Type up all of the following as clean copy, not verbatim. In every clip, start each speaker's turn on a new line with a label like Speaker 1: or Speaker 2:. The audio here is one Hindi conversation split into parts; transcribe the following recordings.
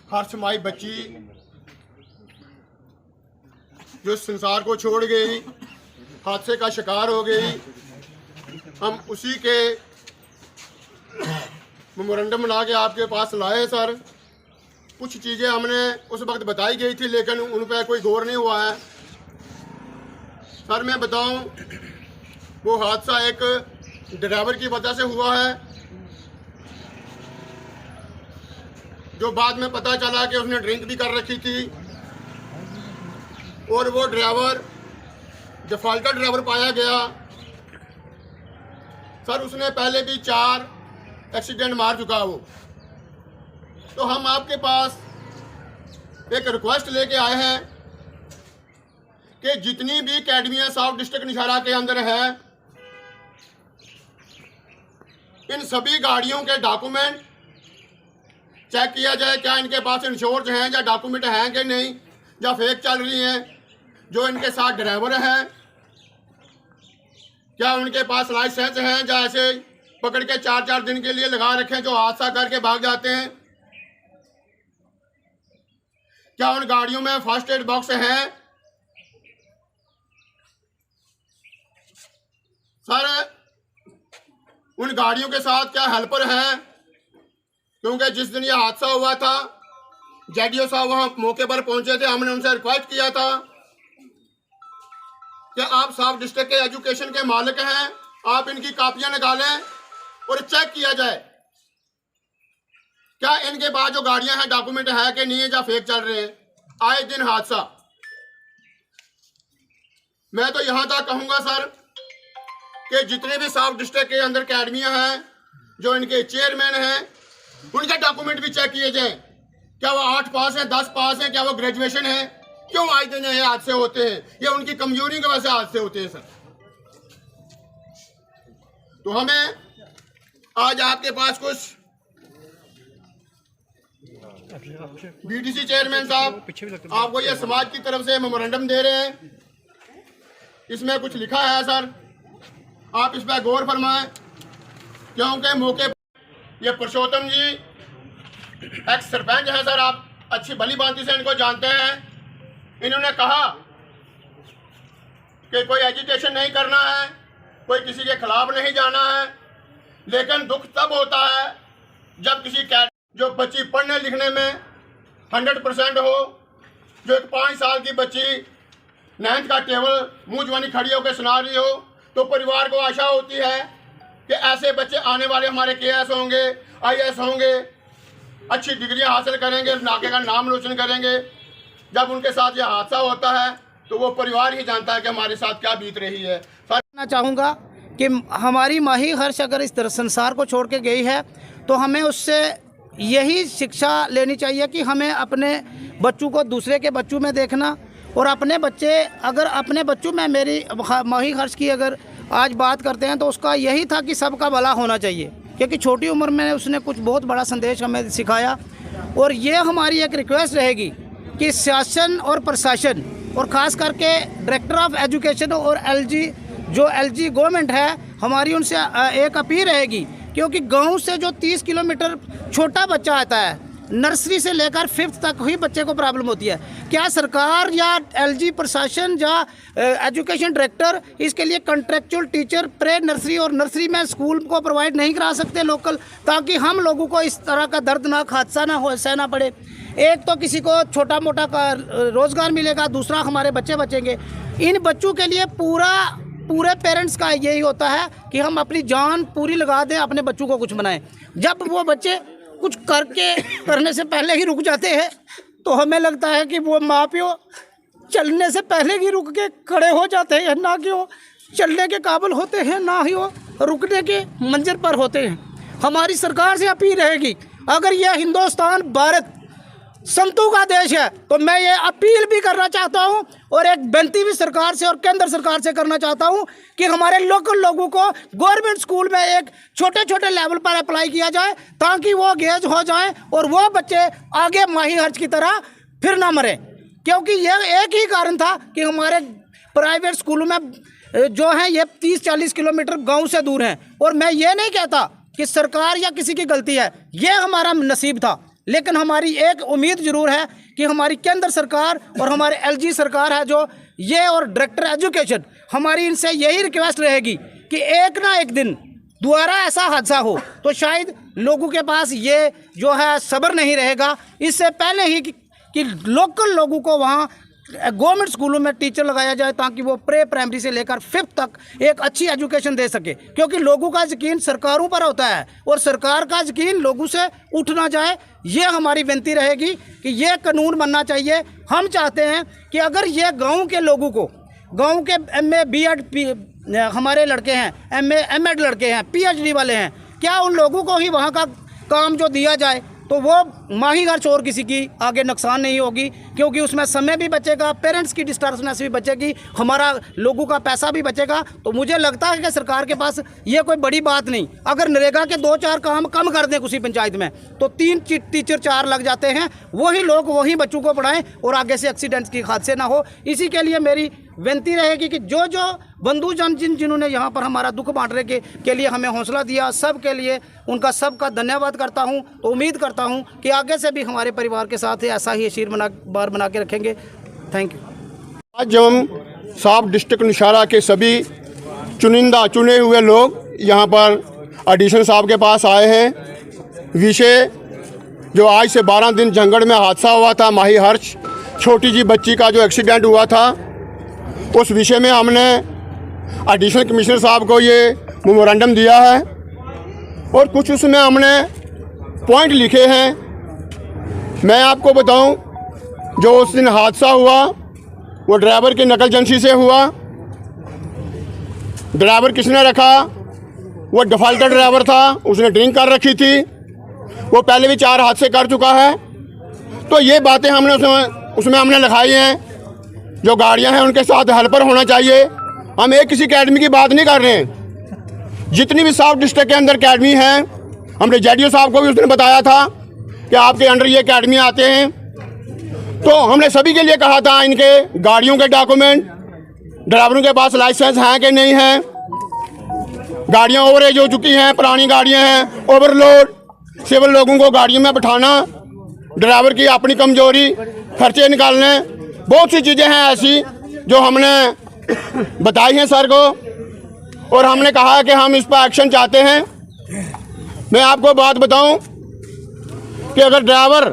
Speaker 1: हर्ष माई बच्ची जो संसार को छोड़ गई, हादसे का शिकार हो गई, हम उसी के मेमोरेंडम बना के आपके पास लाए सर। कुछ चीज़ें हमने उस वक्त बताई गई थी लेकिन उन पर कोई गौर नहीं हुआ है सर। मैं बताऊं, वो हादसा एक ड्राइवर की वजह से हुआ है, जो बाद में पता चला कि उसने ड्रिंक भी कर रखी थी और वो ड्राइवर डिफॉल्टर ड्राइवर पाया गया सर। उसने पहले भी 4 एक्सीडेंट मार चुका वो। तो हम आपके पास एक रिक्वेस्ट लेके आए हैं कि जितनी भी अकेडमियां साउथ डिस्ट्रिक्ट निशारा के अंदर है, इन सभी गाड़ियों के डॉक्यूमेंट चेक किया जाए, क्या इनके पास इंश्योरेंस हैं या डॉक्यूमेंट हैं कि नहीं, या फेक चल रही हैं। जो इनके साथ ड्राइवर हैं, क्या उनके पास लाइसेंस हैं या ऐसे पकड़ के 4-4 दिन के लिए लगा रखे हैं जो हादसा करके भाग जाते हैं। क्या उन गाड़ियों में फर्स्ट एड बॉक्स हैं सर। उन गाड़ियों के साथ क्या हेल्पर हैं, क्योंकि जिस दिन ये हादसा हुआ था जेडीओ साहब वहां मौके पर पहुंचे थे। हमने उनसे रिक्वेस्ट किया था कि आप साउथ डिस्ट्रिक्ट के एजुकेशन के मालिक हैं, आप इनकी कापियां निकालें और चेक किया जाए क्या इनके पास जो गाड़ियां हैं डॉक्यूमेंट है कि नहीं है या फेक चल रहे हैं। आए दिन हादसा। मैं तो यहां तक कहूंगा सर कि जितने भी साउथ डिस्ट्रिक्ट के अंदर अकेडमियां हैं, जो इनके चेयरमैन हैं, उनके डॉक्यूमेंट भी चेक किए जाएं। क्या वो 8 पास हैं, 10 पास हैं, क्या वो ग्रेजुएशन है। क्यों आए दिन ये हादसे होते हैं, ये उनकी कमजोरी की वजह से हादसे होते हैं सर। तो हमें आज आपके पास कुछ बीडीसी चेयरमैन साहब आपको ये समाज की तरफ से मेमोरेंडम दे रहे हैं। इसमें कुछ लिखा है सर, आप इस पर गौर फरमाएं, क्योंकि मौके पर ये पुरुषोत्तम जी एक्स सरपंच है सर, आप अच्छी भली भांति से इनको जानते हैं। इन्होंने कहा कि कोई एजिटेशन नहीं करना है, कोई किसी के खिलाफ नहीं जाना है, लेकिन दुख तब होता है जब किसी जो बच्ची पढ़ने लिखने में 100% हो, जो एक 5 साल की बच्ची 9th का टेबल मुंह जवानी खड़ी होकर सुना रही हो, तो परिवार को आशा होती है कि ऐसे बच्चे आने वाले हमारे KS होंगे, IAS होंगे, अच्छी डिग्रियां हासिल करेंगे, नाके का नाम रोशन करेंगे। जब उनके साथ ये हादसा होता है तो वो परिवार ही जानता है कि हमारे साथ क्या बीत रही है।
Speaker 2: मैं चाहूँगा कि हमारी माही हर्ष अगर इस तरह संसार को छोड़ के गई है तो हमें उससे यही शिक्षा लेनी चाहिए कि हमें अपने बच्चों को दूसरे के बच्चों में देखना, और अपने बच्चे अगर अपने बच्चों में मेरी माही हर्ष की अगर आज बात करते हैं तो उसका यही था कि सबका भला होना चाहिए, क्योंकि छोटी उम्र में उसने कुछ बहुत बड़ा संदेश हमें सिखाया। और ये हमारी एक रिक्वेस्ट रहेगी कि शासन और प्रशासन और ख़ास करके डायरेक्टर ऑफ एजुकेशन और LG गवर्नमेंट है, हमारी उनसे एक अपील रहेगी, क्योंकि गांव से जो 30 किलोमीटर छोटा बच्चा आता है, नर्सरी से लेकर 5th तक ही बच्चे को प्रॉब्लम होती है। क्या सरकार या LG प्रशासन या एजुकेशन डायरेक्टर इसके लिए कॉन्ट्रेक्चुअल टीचर प्रे नर्सरी और नर्सरी में स्कूल को प्रोवाइड नहीं करा सकते लोकल, ताकि हम लोगों को इस तरह का दर्दनाक हादसा ना हो सहना पड़े। एक तो किसी को छोटा मोटा का रोज़गार मिलेगा, दूसरा हमारे बच्चे बचेंगे। इन बच्चों के लिए पूरे पेरेंट्स का यही होता है कि हम अपनी जान पूरी लगा दें, अपने बच्चों को कुछ बनाएं। जब वो बच्चे कुछ करने से पहले ही रुक जाते हैं तो हमें लगता है कि वो माँ प्यो चलने से पहले ही रुक के खड़े हो जाते हैं, ना कि वो चलने के काबिल होते हैं, ना ही वो रुकने के मंजिल पर होते हैं। हमारी सरकार से अपील रहेगी, अगर यह हिंदुस्तान भारत संतों का देश है तो मैं ये अपील भी करना चाहता हूँ और एक विनती भी सरकार से और केंद्र सरकार से करना चाहता हूँ कि हमारे लोकल लोगों को गवर्नमेंट स्कूल में एक छोटे छोटे लेवल पर अप्लाई किया जाए, ताकि वो गेज हो जाए और वो बच्चे आगे माही हर्ष की तरह फिर ना मरे। क्योंकि ये एक ही कारण था कि हमारे प्राइवेट स्कूलों में जो हैं ये 30-40 किलोमीटर गाँव से दूर हैं। और मैं ये नहीं कहता कि सरकार या किसी की गलती है, ये हमारा नसीब था। लेकिन हमारी एक उम्मीद ज़रूर है कि हमारी केंद्र सरकार और हमारे एलजी सरकार है जो ये, और डायरेक्टर एजुकेशन, हमारी इनसे यही रिक्वेस्ट रहेगी कि एक ना एक दिन दोबारा ऐसा हादसा हो तो शायद लोगों के पास ये जो है सब्र नहीं रहेगा। इससे पहले ही कि लोकल लोगों को वहाँ गवर्नमेंट स्कूलों में टीचर लगाया जाए ताकि वो प्रे प्राइमरी से लेकर 5th तक एक अच्छी एजुकेशन दे सके, क्योंकि लोगों का यकीन सरकारों पर होता है और सरकार का यकीन लोगों से उठ ना जाए। ये हमारी विनती रहेगी कि ये कानून बनना चाहिए। हम चाहते हैं कि अगर ये गांव के लोगों को, गांव के MA BEd हमारे लड़के हैं, MA MEd लड़के हैं, PhD वाले हैं, क्या उन लोगों को ही वहाँ का काम जो दिया जाए तो वो माही घर चोर किसी की आगे नुकसान नहीं होगी, क्योंकि उसमें समय भी बचेगा, पेरेंट्स की डिस्टर्बनेस भी बचेगी, हमारा लोगों का पैसा भी बचेगा। तो मुझे लगता है कि सरकार के पास ये कोई बड़ी बात नहीं, अगर नरेगा के 2-4 काम कम कर दें किसी पंचायत में तो 3 टीचर 4 लग जाते हैं, वही लोग वही बच्चों को पढ़ाएं और आगे से एक्सीडेंट्स की हादसे ना हो। इसी के लिए मेरी विनती रहेगी कि जो जो बंधुजन जिन्होंने यहाँ पर हमारा दुख बांटने के लिए हमें हौसला दिया, सब के लिए उनका सबका धन्यवाद करता हूँ। तो उम्मीद करता हूँ कि आगे से भी हमारे परिवार के साथ ऐसा ही शीर बार बना के रखेंगे। Thank you.
Speaker 1: आज हम साब डिस्ट्रिक्ट नौशहरा के सभी चुने हुए लोग यहाँ पर एडिशनल साहब के पास आए हैं। विषय जो आज से 12 दिन झंगड़ में हादसा हुआ था, माही हर्ष छोटी जी बच्ची का जो एक्सीडेंट हुआ था, उस विषय में हमने एडिशनल कमिश्नर साहब को ये मेमोरेंडम दिया है और कुछ उसमें हमने पॉइंट लिखे हैं। मैं आपको बताऊं, जो उस दिन हादसा हुआ वो ड्राइवर की नकल एजेंसी से हुआ। ड्राइवर किसने रखा? वो डिफाल्टर ड्राइवर था, उसने ड्रिंक कर रखी थी, वो पहले भी 4 हादसे कर चुका है। तो ये बातें हमने उसमें हमने लिखाई हैं। जो गाड़ियां हैं उनके साथ हेल्पर होना चाहिए। हम एक किसी अकेडमी की बात नहीं कर रहे हैं, जितनी भी साउथ डिस्ट्रिक्ट के अंदर अकेडमी हैं, हमने JDO साहब को भी उसने बताया था कि आपके अंडर ये अकेडमी आते हैं। तो हमने सभी के लिए कहा था इनके गाड़ियों के डॉक्यूमेंट, ड्राइवरों के पास लाइसेंस हैं कि नहीं हैं, गाड़ियाँ ओवरेज हो चुकी हैं, पुरानी गाड़ियाँ हैं, ओवरलोड, सिविल लोगों को गाड़ियों में बिठाना, ड्राइवर की अपनी कमजोरी, खर्चे निकालने, बहुत सी चीज़ें हैं ऐसी जो हमने बताई हैं सर को, और हमने कहा कि हम इस पर एक्शन चाहते हैं। मैं आपको बात बताऊं कि अगर ड्राइवर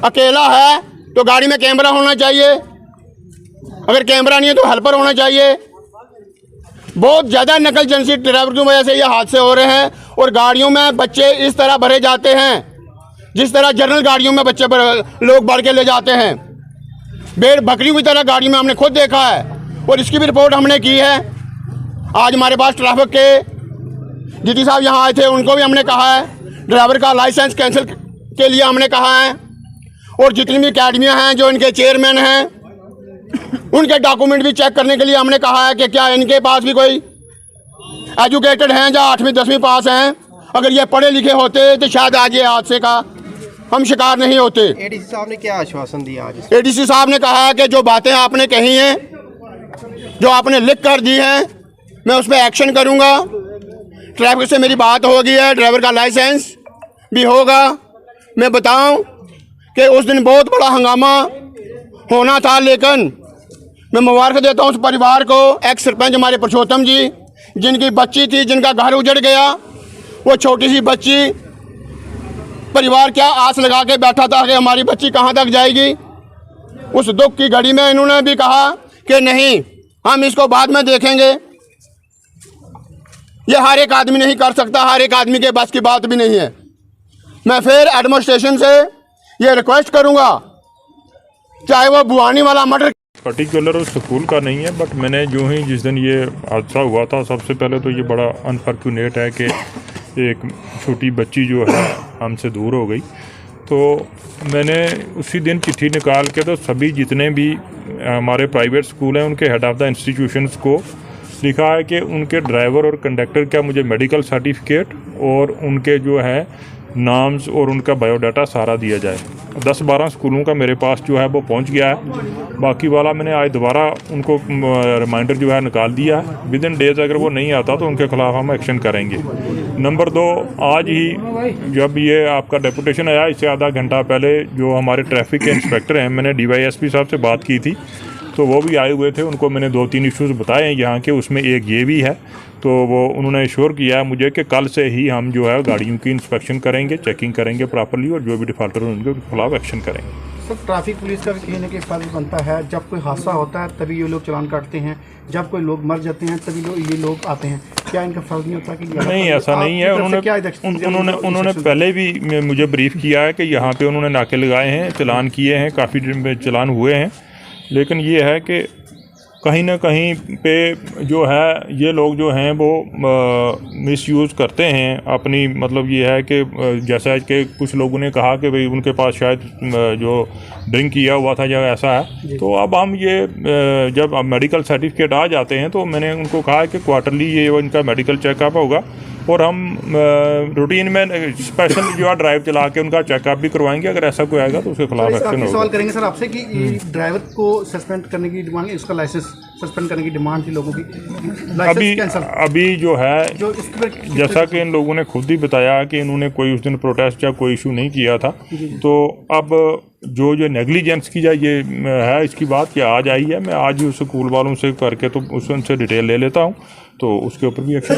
Speaker 1: अकेला है तो गाड़ी में कैमरा होना चाहिए, अगर कैमरा नहीं है तो हेल्पर होना चाहिए। बहुत ज़्यादा नकल एजेंसी ड्राइवर की वजह से ये हादसे हो रहे हैं और गाड़ियों में बच्चे इस तरह भरे जाते हैं जिस तरह जनरल गाड़ियों में बच्चे लोग भर के ले जाते हैं, भेड़ बकरी की तरह गाड़ी में हमने खुद देखा है और इसकी भी रिपोर्ट हमने की है। आज हमारे पास ट्रैफिक के DT साहब यहाँ आए थे, उनको भी हमने कहा है, ड्राइवर का लाइसेंस कैंसिल के लिए हमने कहा है, और जितनी भी अकेडमियाँ हैं जो इनके चेयरमैन हैं उनके डॉक्यूमेंट भी चेक करने के लिए हमने कहा है कि क्या इनके पास भी कोई एजुकेटेड हैं या 8वीं 10वीं पास हैं। अगर ये पढ़े लिखे होते तो शायद आज ये हादसे का हम शिकार नहीं होते।
Speaker 3: ADC साहब ने क्या आश्वासन दिया आज?
Speaker 1: ADC साहब ने कहा है कि जो बातें आपने कही हैं, जो आपने लिख कर दी हैं, मैं उस पर एक्शन करूंगा। ट्रैफिक से मेरी बात हो गई है, ड्राइवर का लाइसेंस भी होगा। मैं बताऊं कि उस दिन बहुत बड़ा हंगामा होना था, लेकिन मैं मुबारक देता हूं उस परिवार को, एक्स सरपंच हमारे पुरुषोत्तम जी, जिनकी बच्ची थी, जिनका घर उजड़ गया। वो छोटी सी बच्ची, परिवार क्या आस लगा के बैठा था कि हमारी बच्ची कहाँ तक जाएगी। उस दुख की घड़ी में इन्होंने भी कहा कि नहीं, हम इसको बाद में देखेंगे। ये हर एक आदमी नहीं कर सकता, हर एक आदमी के बस की बात भी नहीं है। मैं फिर एडमिनिस्ट्रेशन से ये रिक्वेस्ट करूँगा, चाहे वो बुआनी वाला मर्डर
Speaker 4: पर्टिकुलर स्कूल का नहीं है, बट मैंने जो ही जिस दिन ये हादसा हुआ था, सबसे पहले तो ये बड़ा अनफॉर्चुनेट है कि एक छोटी बच्ची जो है हमसे दूर हो गई। तो मैंने उसी दिन चिट्ठी निकाल के तो सभी जितने भी हमारे प्राइवेट स्कूल हैं उनके हेड ऑफ़ द इंस्टीट्यूशंस को लिखा है कि उनके ड्राइवर और कंडक्टर का मुझे मेडिकल सर्टिफिकेट और उनके जो है नाम्स और उनका बायोडाटा सारा दिया जाए। 10-12 स्कूलों का मेरे पास जो है वो पहुंच गया है। बाकी वाला मैंने आज दोबारा उनको रिमाइंडर जो है निकाल दिया है। विद इन डेज अगर वो नहीं आता तो उनके खिलाफ हम एक्शन करेंगे। नंबर 2, आज ही जब ये आपका डेपुटेशन आया, इससे आधा घंटा पहले जो हमारे ट्रैफिक के इंस्पेक्टर हैं, मैंने DYSP साहब से बात की थी, तो वो भी आए हुए थे। उनको मैंने 2-3 इश्यूज़ बताए हैं यहाँ के, उसमें एक ये भी है। तो वो उन्होंने श्योर किया है मुझे कि कल से ही हम जो है गाड़ियों की इंस्पेक्शन करेंगे, चेकिंग करेंगे प्रॉपर्ली, और जो भी डिफॉल्टर हैं उनके खिलाफ एक्शन करेंगे।
Speaker 5: सर, ट्रैफिक पुलिस का भी कहीं ना कहीं फर्ज बनता है। जब कोई हादसा होता है तभी ये लोग चालान काटते हैं, जब कोई लोग मर जाते हैं तभी ये लोग आते हैं। क्या इनका फर्ज नहीं होता कि
Speaker 4: नहीं, ऐसा नहीं है। उन्होंने पहले भी मुझे ब्रीफ किया है कि यहाँ पे उन्होंने नाके लगाए हैं, चालान किए हैं, काफ़ी चालान हुए हैं। लेकिन ये है कि कहीं ना कहीं पे जो है ये लोग जो हैं वो मिसयूज़ करते हैं अपनी, मतलब ये है कि जैसा कि कुछ लोगों ने कहा कि भाई उनके पास शायद जो ड्रिंक किया हुआ था या ऐसा है। तो अब हम ये जब अब मेडिकल सर्टिफिकेट आ जाते हैं तो मैंने उनको कहा कि क्वार्टरली ये इनका मेडिकल चेकअप होगा, और हम रूटीन में स्पेशल जो है ड्राइव चला के उनका चेकअप भी करवाएंगे। अगर ऐसा कोई आएगा तो उसके खिलाफ एक्शन होगा।
Speaker 5: सवाल करेंगे सर आपसे कि ड्राइवर को सस्पेंड करने की डिमांड, इसका लाइसेंस सस्पेंड करने की डिमांड थी लोगों की।
Speaker 4: अभी जो है जैसा कि इन लोगों ने खुद ही बताया कि इन्होंने कोई उस दिन प्रोटेस्ट या कोई इशू नहीं किया था। तो अब जो नेग्लिजेंस की ये है, इसकी बात क्या आज आई है, मैं आज ही उस स्कूल वालों से करके तो उनसे डिटेल ले लेता हूँ, तो उसके ऊपर भी एक्शन